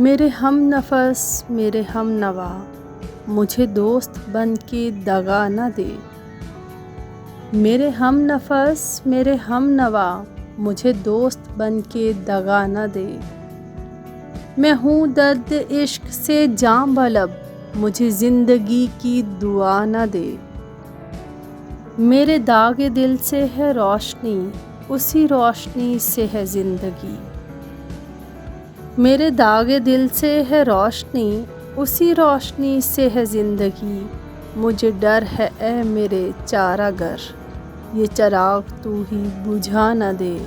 मेरे हम नफस मेरे हम नवा, मुझे दोस्त बन के दगा न दे। मेरे हम नफस मेरे हम नवा, मुझे दोस्त बन के दगा न दे। मैं हूँ दर्द इश्क से जाम बलब, मुझे ज़िंदगी की दुआ न दे। मेरे दागे दिल से है रोशनी, उसी रोशनी से है ज़िंदगी। मेरे दागे दिल से है रोशनी, उसी रोशनी से है ज़िंदगी। मुझे डर है ए मेरे चारागर, ये चिराग तू ही बुझा न दे।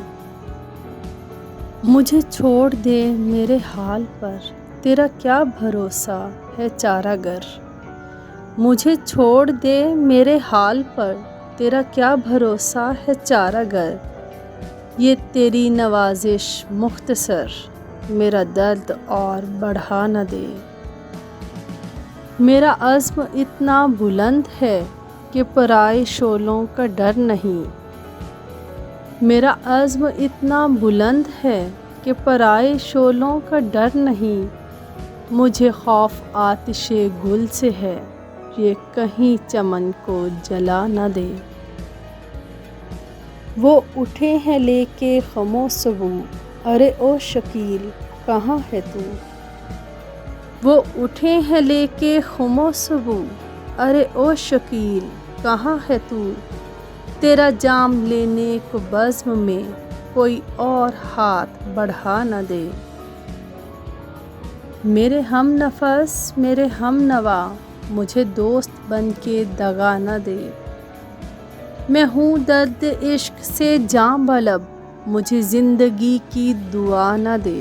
मुझे छोड़ दे मेरे हाल पर, तेरा क्या भरोसा है चारागर। मुझे छोड़ दे मेरे हाल पर, तेरा क्या भरोसा है चारागर। ये तेरी नवाजिश मुख्तसर, मेरा दर्द और बढ़ा न दे। मेरा अज़्म इतना बुलंद है कि पराए शोलों का डर नहीं। मेरा अज़्म इतना बुलंद है कि पराए शोलों का डर नहीं। मुझे खौफ आतिशे गुल से है, ये कहीं चमन को जला न दे। वो उठे हैं लेके ख़मो सबू, अरे ओ शकील कहाँ है तू। वो उठे हैं लेके ख़मो सबू, अरे ओ शकील कहाँ है तू। तेरा जाम लेने को बज़्म में कोई और हाथ बढ़ा न दे। मेरे हम नफस मेरे हम नवा, मुझे दोस्त बन के दगा न दे। मैं हूँ दर्द इश्क से जाम बलब, मुझे ज़िंदगी की दुआ न दे।